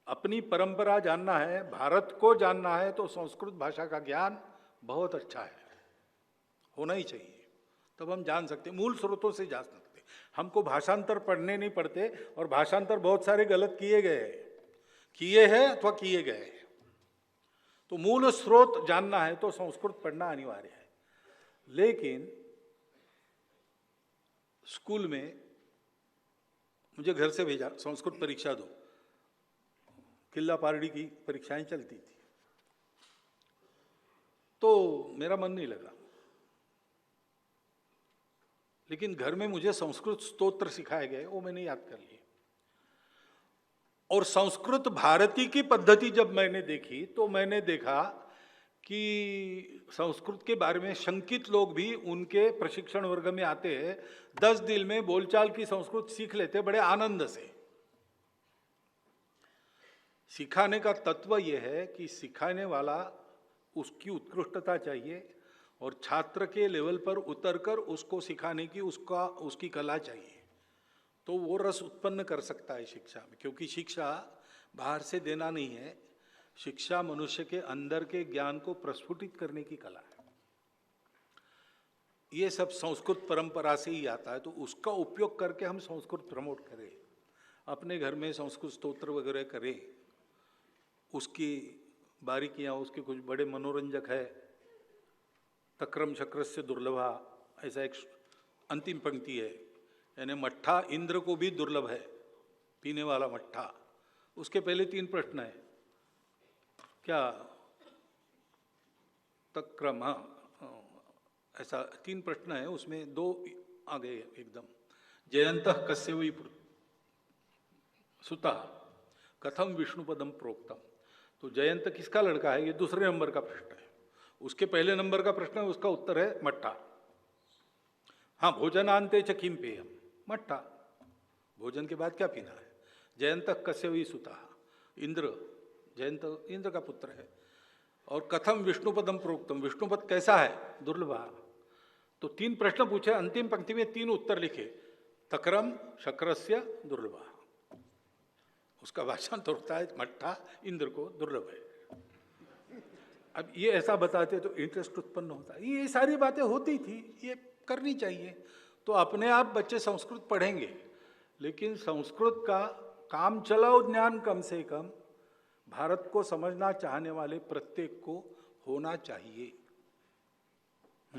अपनी परंपरा जानना है, भारत को जानना है, तो संस्कृत भाषा का ज्ञान बहुत अच्छा है, होना ही चाहिए। तब हम जान सकते, मूल स्रोतों से जान सकते। हमको भाषांतर पढ़ने नहीं पड़ते, और भाषांतर बहुत सारे गलत किए हैं अथवा किए गए। तो मूल स्रोत जानना है तो संस्कृत पढ़ना अनिवार्य है। लेकिन स्कूल में मुझे घर से भेजा, संस्कृत परीक्षा दो, किल्ला पारडी की परीक्षाएं चलती थी, तो मेरा मन नहीं लगा। लेकिन घर में मुझे संस्कृत स्तोत्र सिखाए गए, वो मैंने याद कर लिए। और संस्कृत भारती की पद्धति जब मैंने देखी तो मैंने देखा कि संस्कृत के बारे में शंकित लोग भी उनके प्रशिक्षण वर्ग में आते हैं, 10 दिन में बोलचाल की संस्कृत सीख लेते बड़े आनंद से। सिखाने का तत्व यह है कि सिखाने वाला, उसकी उत्कृष्टता चाहिए, और छात्र के लेवल पर उतरकर उसको सिखाने की उसकी कला चाहिए। तो वो रस उत्पन्न कर सकता है शिक्षा में, क्योंकि शिक्षा बाहर से देना नहीं है, शिक्षा मनुष्य के अंदर के ज्ञान को प्रस्फुटित करने की कला है। ये सब संस्कृत परंपरा से ही आता है, तो उसका उपयोग करके हम संस्कृत प्रमोट करें, अपने घर में संस्कृत स्तोत्र वगैरह करें। उसकी बारीकियां, उसके कुछ बड़े मनोरंजक है। तक्रम शक्रस्य दुर्लभा, ऐसा एक अंतिम पंक्ति है, यानी मट्ठा इंद्र को भी दुर्लभ है, पीने वाला मट्ठा। उसके पहले 3 प्रश्न है, क्या तक्रम, ऐसा 3 प्रश्न है, उसमें 2 आ गए एकदम। जयंतः कस्य वै सुता कथम विष्णुपदम प्रोक्तम। तो जयंत किसका लड़का है, ये दूसरे नंबर का प्रश्न है। उसके पहले नंबर का प्रश्न है, उसका उत्तर है मट्ठा। हाँ, भोजनांते च किम पेयम, मट्ठा, भोजन के बाद क्या पीना है। जयंत कस्य वै सुता, इंद्र, जयंत इंद्र का पुत्र है। और कथम विष्णुपदम प्रोक्तम, विष्णुपद कैसा है, दुर्लभा। तो 3 प्रश्न पूछे, अंतिम पंक्ति में 3 उत्तर लिखे, तक्रम शक्रस्य दुर्लभा। उसका भाषण तो होता है मट्ठा इंद्र को दुर्लभ है। अब ये ऐसा बताते तो इंटरेस्ट उत्पन्न होता है। ये सारी बातें होती थी, ये करनी चाहिए, तो अपने आप बच्चे संस्कृत पढ़ेंगे। लेकिन संस्कृत का काम चलाओ ज्ञान कम से कम भारत को समझना चाहने वाले प्रत्येक को होना चाहिए।